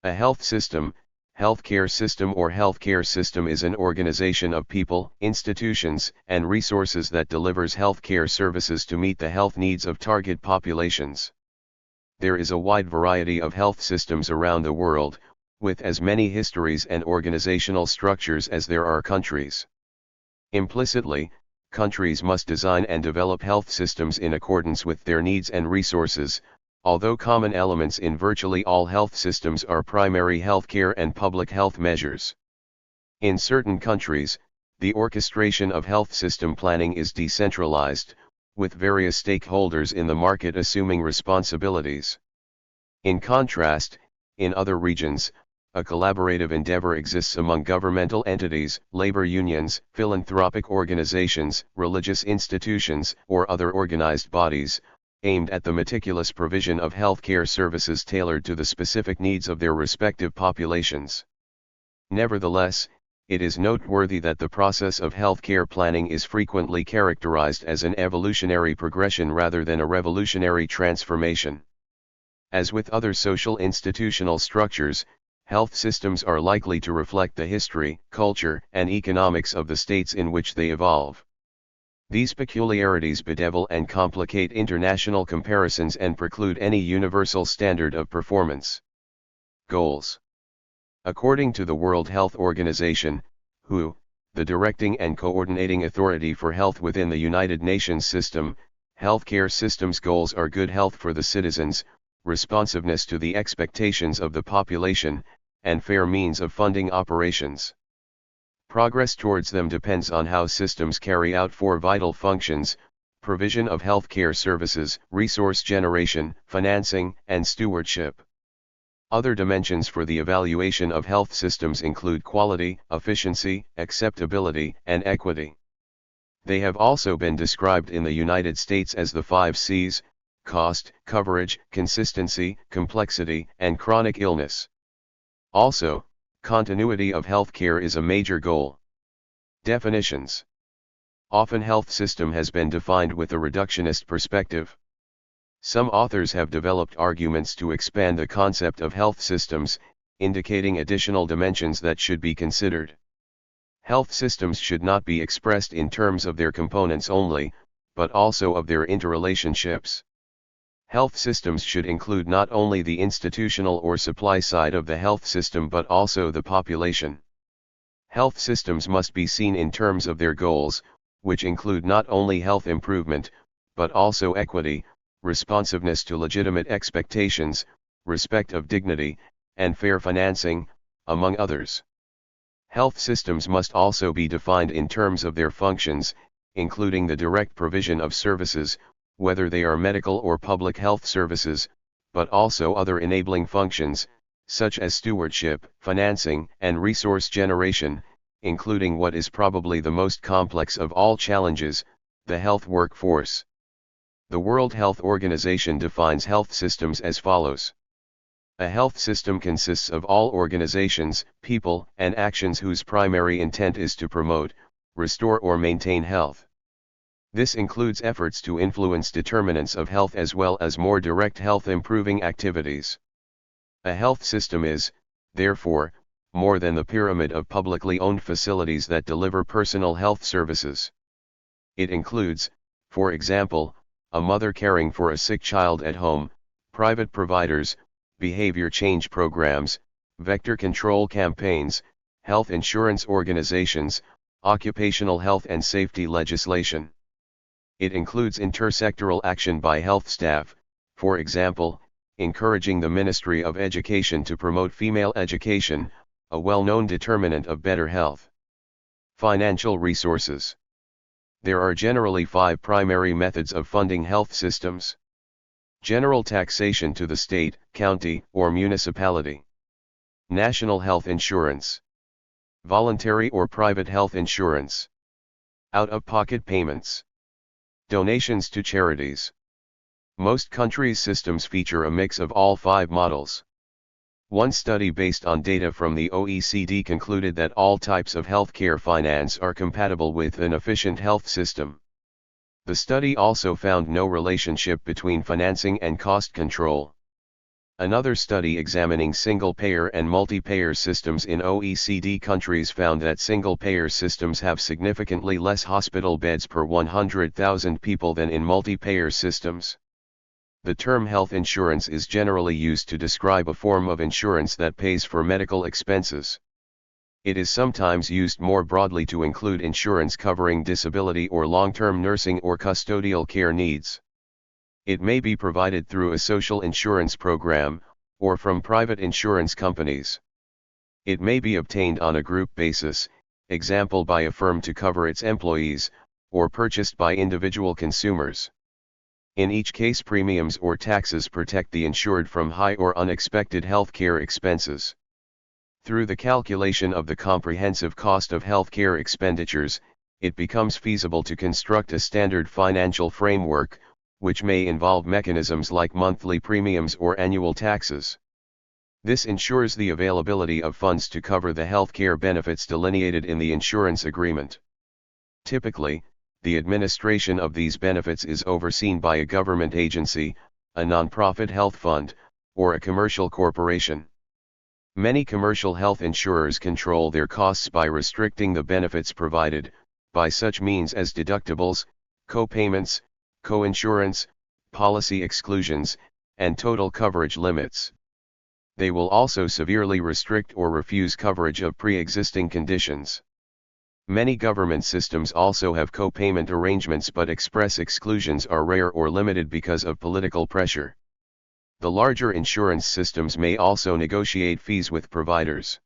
A health system, healthcare system or healthcare system is an organization of people, institutions, and resources that delivers healthcare services to meet the health needs of target populations. There is a wide variety of health systems around the world, with as many histories and organizational structures as there are countries. Implicitly, countries must design and develop health systems in accordance with their needs and resources, although common elements in virtually all health systems are primary healthcare and public health measures. In certain countries, the orchestration of health system planning is decentralized, with various stakeholders in the market assuming responsibilities. In contrast, in other regions, a collaborative endeavor exists among governmental entities, labor unions, philanthropic organizations, religious institutions, or other organized bodies, aimed at the meticulous provision of healthcare services tailored to the specific needs of their respective populations. Nevertheless, it is noteworthy that the process of healthcare planning is frequently characterized as an evolutionary progression rather than a revolutionary transformation. As with other social institutional structures, health systems are likely to reflect the history, culture, and economics of the states in which they evolve. These peculiarities bedevil and complicate international comparisons and preclude any universal standard of performance. Goals. According to the World Health Organization, WHO, the directing and coordinating authority for health within the United Nations system, healthcare systems' goals are good health for the citizens, responsiveness to the expectations of the population, and fair means of funding operations. Progress towards them depends on how systems carry out four vital functions: provision of healthcare services, resource generation, financing, and stewardship. Other dimensions for the evaluation of health systems include quality, efficiency, acceptability, and equity. They have also been described in the United States as the 5 C's: cost, coverage, consistency, complexity, and chronic illness. Also, continuity of healthcare is a major goal. Definitions. Often health system has been defined with a reductionist perspective. Some authors have developed arguments to expand the concept of health systems, indicating additional dimensions that should be considered. Health systems should not be expressed in terms of their components only, but also of their interrelationships. Health systems should include not only the institutional or supply side of the health system but also the population. Health systems must be seen in terms of their goals, which include not only health improvement, but also equity, responsiveness to legitimate expectations, respect of dignity, and fair financing, among others. Health systems must also be defined in terms of their functions, including the direct provision of services, whether they are medical or public health services, but also other enabling functions, such as stewardship, financing, and resource generation, including what is probably the most complex of all challenges, the health workforce. The World Health Organization defines health systems as follows. A health system consists of all organizations, people, and actions whose primary intent is to promote, restore or maintain health. This includes efforts to influence determinants of health as well as more direct health-improving activities. A health system is, therefore, more than the pyramid of publicly owned facilities that deliver personal health services. It includes, for example, a mother caring for a sick child at home, private providers, behavior change programs, vector control campaigns, health insurance organizations, occupational health and safety legislation. It includes intersectoral action by health staff, for example, encouraging the Ministry of Education to promote female education, a well-known determinant of better health. Financial resources. There are generally 5 primary methods of funding health systems. General taxation to the state, county, or municipality. National health insurance. Voluntary or private health insurance. Out-of-pocket payments. Donations to charities. Most countries' systems feature a mix of all 5 models. One study based on data from the OECD concluded that all types of healthcare finance are compatible with an efficient health system. The study also found no relationship between financing and cost control. Another study examining single-payer and multi-payer systems in OECD countries found that single-payer systems have significantly less hospital beds per 100,000 people than in multi-payer systems. The term health insurance is generally used to describe a form of insurance that pays for medical expenses. It is sometimes used more broadly to include insurance covering disability or long-term nursing or custodial care needs. It may be provided through a social insurance program, or from private insurance companies. It may be obtained on a group basis, example by a firm to cover its employees, or purchased by individual consumers. In each case, premiums or taxes protect the insured from high or unexpected healthcare expenses. Through the calculation of the comprehensive cost of healthcare expenditures, it becomes feasible to construct a standard financial framework, which may involve mechanisms like monthly premiums or annual taxes. This ensures the availability of funds to cover the healthcare benefits delineated in the insurance agreement. Typically, the administration of these benefits is overseen by a government agency, a nonprofit health fund, or a commercial corporation. Many commercial health insurers control their costs by restricting the benefits provided, by such means as deductibles, co-payments, co-insurance, policy exclusions, and total coverage limits. They will also severely restrict or refuse coverage of pre-existing conditions. Many government systems also have co-payment arrangements, but express exclusions are rare or limited because of political pressure. The larger insurance systems may also negotiate fees with providers.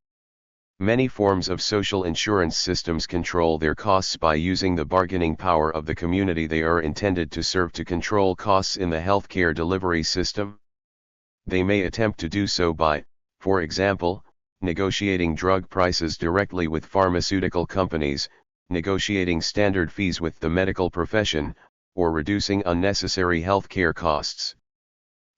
Many forms of social insurance systems control their costs by using the bargaining power of the community they are intended to serve to control costs in the healthcare delivery system. They may attempt to do so by, for example, negotiating drug prices directly with pharmaceutical companies, negotiating standard fees with the medical profession, or reducing unnecessary healthcare costs.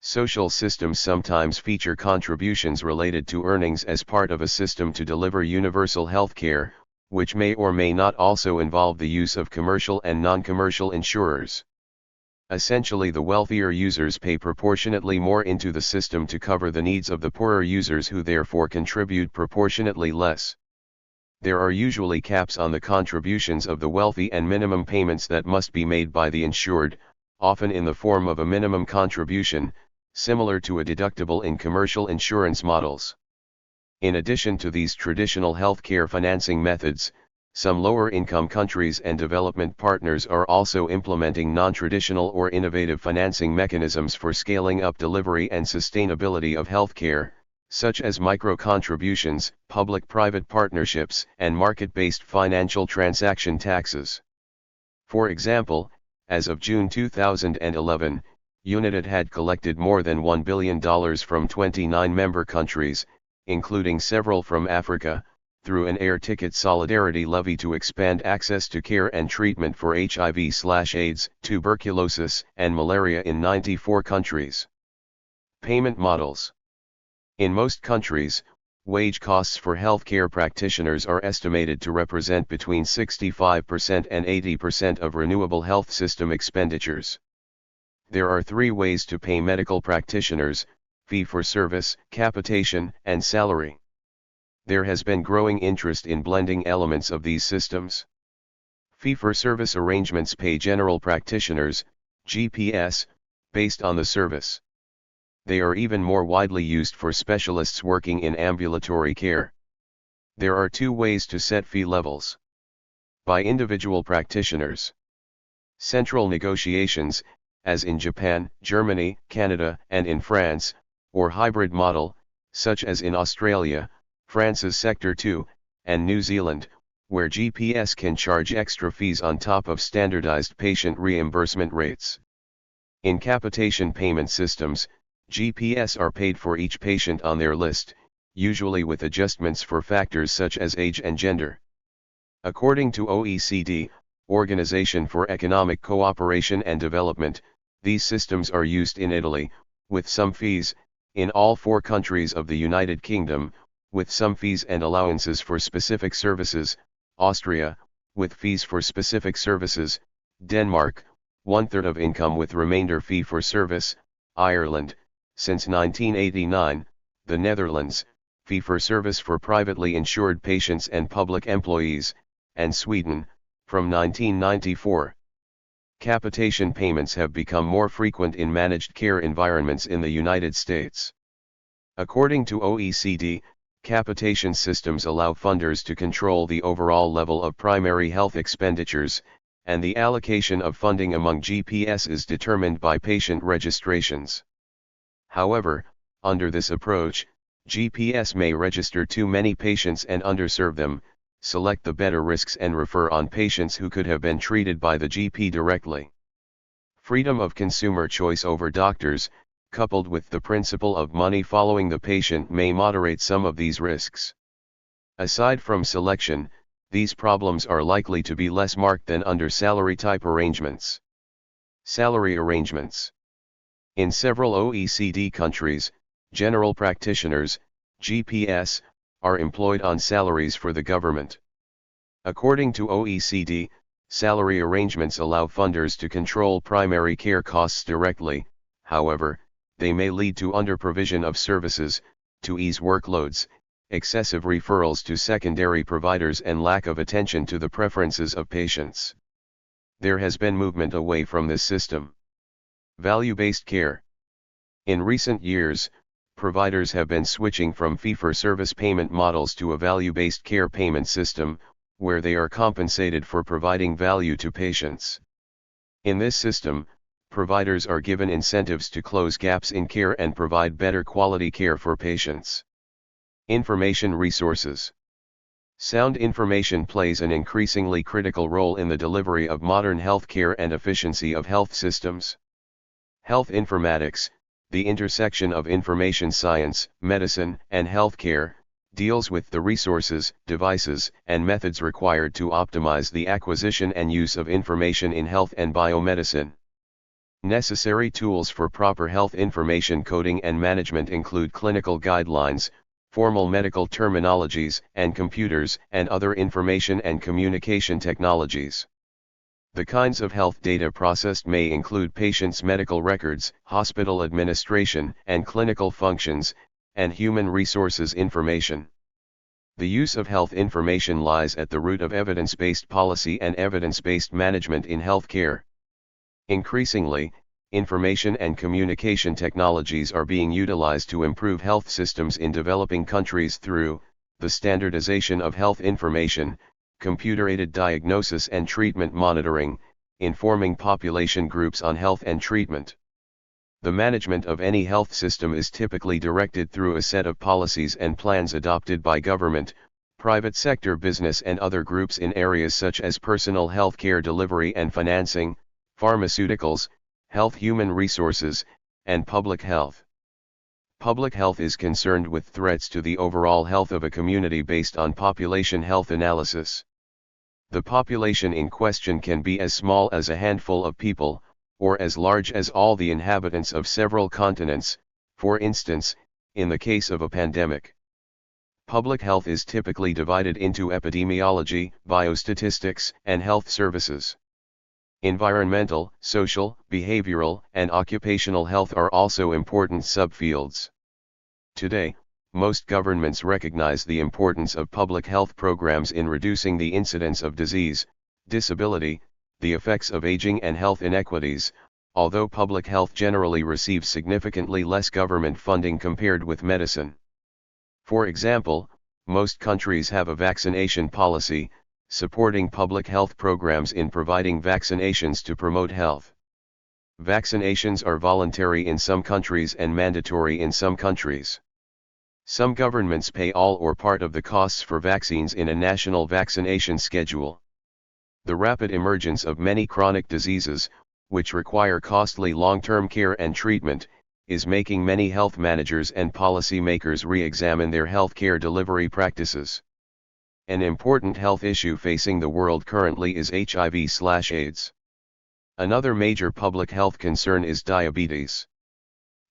Social systems sometimes feature contributions related to earnings as part of a system to deliver universal health care, which may or may not also involve the use of commercial and non-commercial insurers. Essentially, the wealthier users pay proportionately more into the system to cover the needs of the poorer users, who therefore contribute proportionately less. There are usually caps on the contributions of the wealthy and minimum payments that must be made by the insured, often in the form of a minimum contribution, similar to a deductible in commercial insurance models. In addition to these traditional healthcare financing methods, some lower-income countries and development partners are also implementing non-traditional or innovative financing mechanisms for scaling up delivery and sustainability of healthcare, such as micro-contributions, public-private partnerships, and market-based financial transaction taxes. For example, as of June 2011, UNITED had collected more than $1 billion from 29 member countries, including several from Africa, through an air ticket solidarity levy to expand access to care and treatment for HIV/AIDS, tuberculosis, and malaria in 94 countries. Payment models. In most countries, wage costs for healthcare practitioners are estimated to represent between 65% and 80% of renewable health system expenditures. There are three ways to pay medical practitioners: fee-for-service, capitation, and salary. There has been growing interest in blending elements of these systems. Fee-for-service arrangements pay general practitioners, GPS, based on the service. They are even more widely used for specialists working in ambulatory care. There are two ways to set fee levels. By individual practitioners. Central negotiations, as in Japan, Germany, Canada, and in France, or hybrid model, such as in Australia, France's Sector 2, and New Zealand, where GPS can charge extra fees on top of standardized patient reimbursement rates. In capitation payment systems, GPS are paid for each patient on their list, usually with adjustments for factors such as age and gender. According to OECD, Organization for Economic Cooperation and Development, these systems are used in Italy, with some fees, in all 4 countries of the United Kingdom, with some fees and allowances for specific services, Austria, with fees for specific services, Denmark, 1/3 of income with remainder fee for service, Ireland, Since 1989, the Netherlands, fee-for-service for privately insured patients and public employees, and Sweden, from 1994. Capitation payments have become more frequent in managed care environments in the United States. According to OECD, capitation systems allow funders to control the overall level of primary health expenditures, and the allocation of funding among GPS is determined by patient registrations. However, under this approach, GPS may register too many patients and underserve them, select the better risks and refer on patients who could have been treated by the GP directly. Freedom of consumer choice over doctors, coupled with the principle of money following the patient, may moderate some of these risks. Aside from selection, these problems are likely to be less marked than under salary-type arrangements. Salary arrangements. In several OECD countries, general practitioners, GPS, are employed on salaries for the government. According to OECD, salary arrangements allow funders to control primary care costs directly. However, they may lead to underprovision of services, to ease workloads, excessive referrals to secondary providers, and lack of attention to the preferences of patients. There has been movement away from this system. Value-based care. In recent years, providers have been switching from fee-for-service payment models to a value-based care payment system, where they are compensated for providing value to patients. In this system, providers are given incentives to close gaps in care and provide better quality care for patients. Information resources. Sound information plays an increasingly critical role in the delivery of modern healthcare and efficiency of health systems. Health informatics, the intersection of information science, medicine, and healthcare, deals with the resources, devices, and methods required to optimize the acquisition and use of information in health and biomedicine. Necessary tools for proper health information coding and management include clinical guidelines, formal medical terminologies, and computers and other information and communication technologies. The kinds of health data processed may include patients' medical records, hospital administration and clinical functions, and human resources information. The use of health information lies at the root of evidence-based policy and evidence-based management in healthcare. Increasingly, information and communication technologies are being utilized to improve health systems in developing countries through the standardization of health information, computer-aided diagnosis and treatment monitoring, informing population groups on health and treatment. The management of any health system is typically directed through a set of policies and plans adopted by government, private sector business and other groups in areas such as personal health care delivery and financing, pharmaceuticals, health human resources, and public health. Public health is concerned with threats to the overall health of a community based on population health analysis. The population in question can be as small as a handful of people, or as large as all the inhabitants of several continents, for instance, in the case of a pandemic. Public health is typically divided into epidemiology, biostatistics, and health services. Environmental, social, behavioral, and occupational health are also important subfields. Today, most governments recognize the importance of public health programs in reducing the incidence of disease, disability, the effects of aging and health inequities, although public health generally receives significantly less government funding compared with medicine. For example, most countries have a vaccination policy, supporting public health programs in providing vaccinations to promote health. Vaccinations are voluntary in some countries and mandatory in some countries. Some governments pay all or part of the costs for vaccines in a national vaccination schedule. The rapid emergence of many chronic diseases, which require costly long-term care and treatment, is making many health managers and policymakers re-examine their healthcare delivery practices. An important health issue facing the world currently is HIV/AIDS. Another major public health concern is diabetes.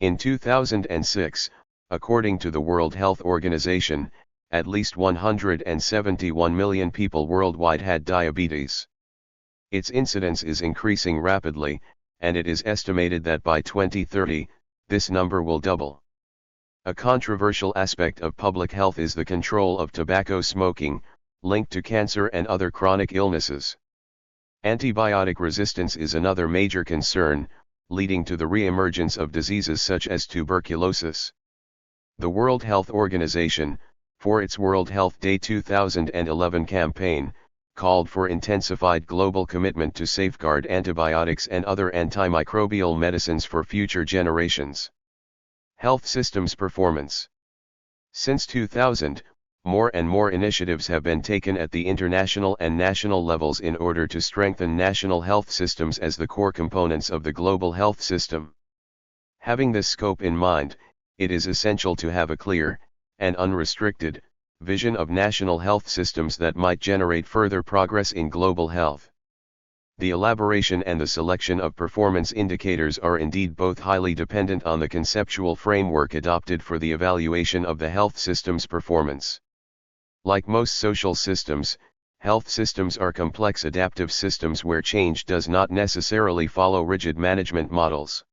In 2006, according to the World Health Organization, at least 171 million people worldwide had diabetes. Its incidence is increasing rapidly, and it is estimated that by 2030, this number will double. A controversial aspect of public health is the control of tobacco smoking, linked to cancer and other chronic illnesses. Antibiotic resistance is another major concern, leading to the re-emergence of diseases such as tuberculosis. The World Health Organization, for its World Health Day 2011 campaign, called for intensified global commitment to safeguard antibiotics and other antimicrobial medicines for future generations. Health systems performance. Since 2000, more and more initiatives have been taken at the international and national levels in order to strengthen national health systems as the core components of the global health system. Having this scope in mind, it is essential to have a clear, and unrestricted, vision of national health systems that might generate further progress in global health. The elaboration and the selection of performance indicators are indeed both highly dependent on the conceptual framework adopted for the evaluation of the health system's performance. Like most social systems, health systems are complex adaptive systems where change does not necessarily follow rigid management models.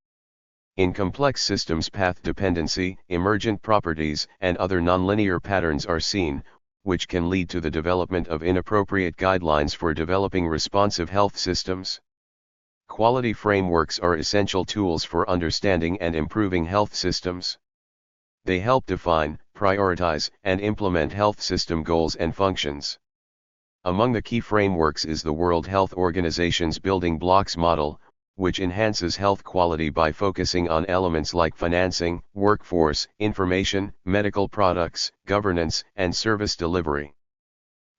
In complex systems, path dependency, emergent properties, and other nonlinear patterns are seen, which can lead to the development of inappropriate guidelines for developing responsive health systems. Quality frameworks are essential tools for understanding and improving health systems. They help define, prioritize, and implement health system goals and functions. Among the key frameworks is the World Health Organization's Building Blocks model, which enhances health quality by focusing on elements like financing, workforce, information, medical products, governance, and service delivery.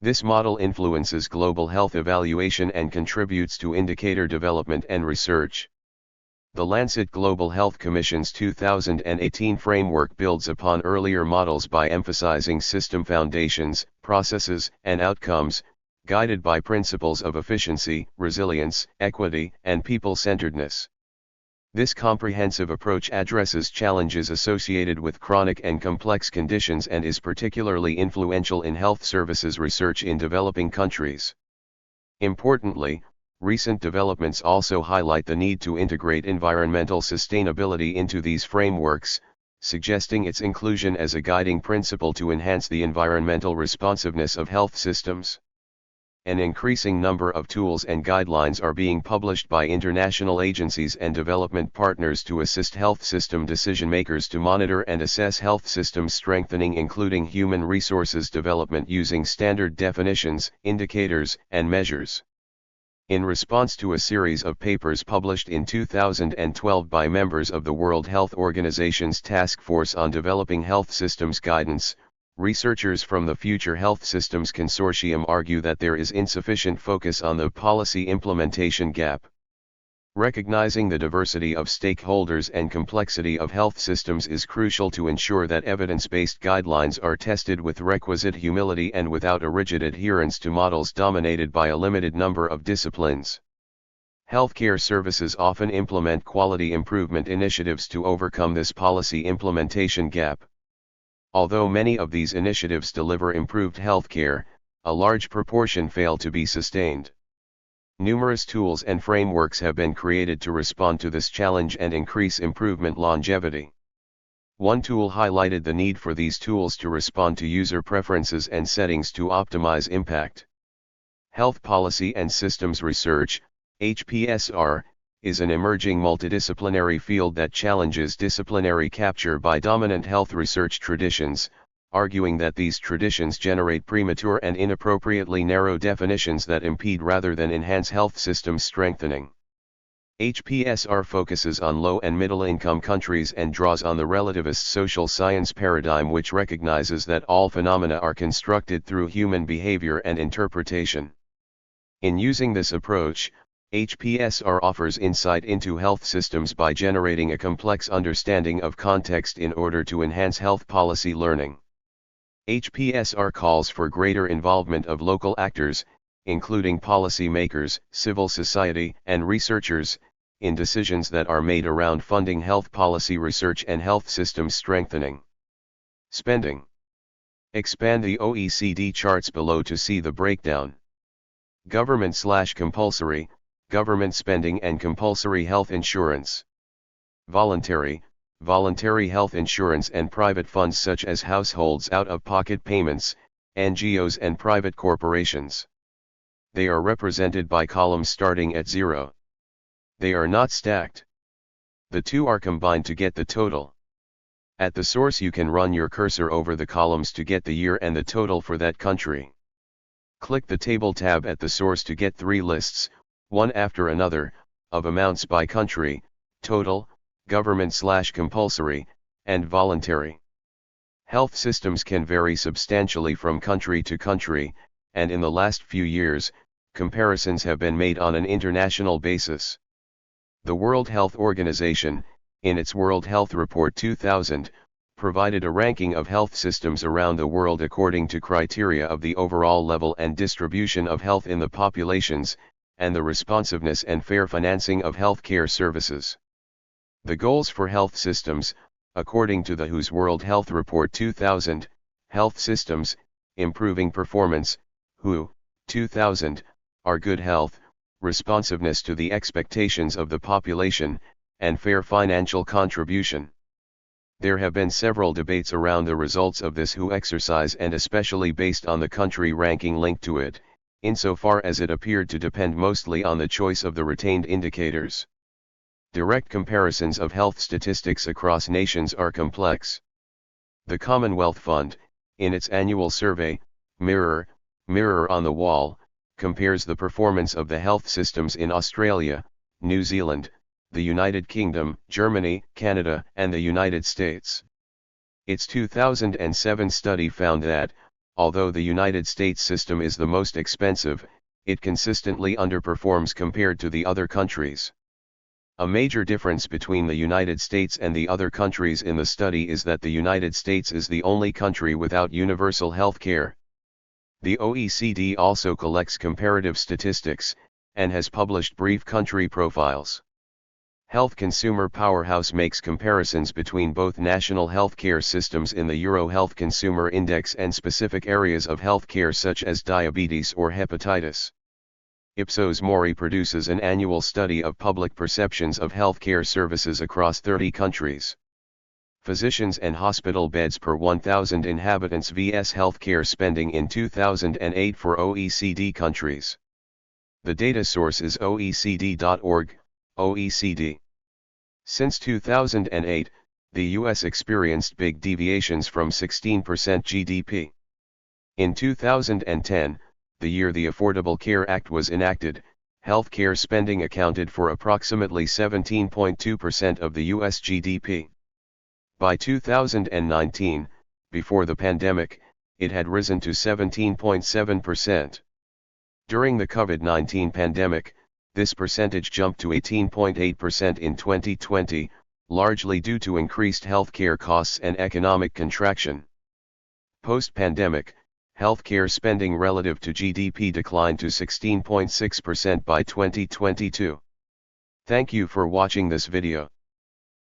This model influences global health evaluation and contributes to indicator development and research. The Lancet Global Health Commission's 2018 framework builds upon earlier models by emphasizing system foundations, processes, and outcomes, guided by principles of efficiency, resilience, equity, and people-centeredness. This comprehensive approach addresses challenges associated with chronic and complex conditions and is particularly influential in health services research in developing countries. Importantly, recent developments also highlight the need to integrate environmental sustainability into these frameworks, suggesting its inclusion as a guiding principle to enhance the environmental responsiveness of health systems. An increasing number of tools and guidelines are being published by international agencies and development partners to assist health system decision-makers to monitor and assess health systems strengthening, including human resources development using standard definitions, indicators, and measures. In response to a series of papers published in 2012 by members of the World Health Organization's Task Force on Developing Health Systems Guidance, researchers from the Future Health Systems Consortium argue that there is insufficient focus on the policy implementation gap. Recognizing the diversity of stakeholders and complexity of health systems is crucial to ensure that evidence-based guidelines are tested with requisite humility and without a rigid adherence to models dominated by a limited number of disciplines. Healthcare services often implement quality improvement initiatives to overcome this policy implementation gap. Although many of these initiatives deliver improved healthcare, a large proportion fail to be sustained. Numerous tools and frameworks have been created to respond to this challenge and increase improvement longevity. One tool highlighted the need for these tools to respond to user preferences and settings to optimize impact. Health Policy and Systems Research, HPSR, is an emerging multidisciplinary field that challenges disciplinary capture by dominant health research traditions, arguing that these traditions generate premature and inappropriately narrow definitions that impede rather than enhance health systems strengthening. HPSR focuses on low and middle-income countries and draws on the relativist social science paradigm, which recognizes that all phenomena are constructed through human behavior and interpretation. In using this approach, HPSR offers insight into health systems by generating a complex understanding of context in order to enhance health policy learning. HPSR calls for greater involvement of local actors, including policymakers, civil society, and researchers, in decisions that are made around funding health policy research and health systems strengthening. Spending. Expand the OECD charts below to see the breakdown. Government/compulsory, government spending and compulsory health insurance. Voluntary, voluntary health insurance and private funds such as households' out-of-pocket payments, NGOs and private corporations. They are represented by columns starting at 0. They are not stacked. The two are combined to get the total. At the source you can run your cursor over the columns to get the year and the total for that country. Click the Table tab at the source to get 3 lists, one after another, of amounts by country, total, government/compulsory, and voluntary. Health systems can vary substantially from country to country, and in the last few years, comparisons have been made on an international basis. The World Health Organization, in its World Health Report 2000, provided a ranking of health systems around the world according to criteria of the overall level and distribution of health in the populations, and the responsiveness and fair financing of healthcare services. The goals for health systems, according to the WHO's World Health Report 2000, health systems, improving performance, WHO, 2000, are good health, responsiveness to the expectations of the population, and fair financial contribution. There have been several debates around the results of this WHO exercise and especially based on the country ranking linked to it, insofar as it appeared to depend mostly on the choice of the retained indicators. Direct comparisons of health statistics across nations are complex. The Commonwealth Fund, in its annual survey, Mirror on the Wall, compares the performance of the health systems in Australia, New Zealand, the United Kingdom, Germany, Canada, and the United States. Its 2007 study found that, although the United States system is the most expensive, it consistently underperforms compared to the other countries. A major difference between the United States and the other countries in the study is that the United States is the only country without universal health care. The OECD also collects comparative statistics, and has published brief country profiles. Health Consumer Powerhouse makes comparisons between both national healthcare systems in the Euro Health Consumer Index and specific areas of healthcare such as diabetes or hepatitis. Ipsos Mori produces an annual study of public perceptions of healthcare services across 30 countries. Physicians and hospital beds per 1,000 inhabitants vs. healthcare spending in 2008 for OECD countries. The data source is OECD.org, OECD. Since 2008, the US experienced big deviations from 16% GDP. In 2010, the year the Affordable Care Act was enacted, healthcare spending accounted for approximately 17.2% of the US GDP. By 2019, before the pandemic, it had risen to 17.7%. During the COVID-19 pandemic, this percentage jumped to 18.8% in 2020, largely due to increased healthcare costs and economic contraction. Post-pandemic, healthcare spending relative to GDP declined to 16.6% by 2022. Thank you for watching this video.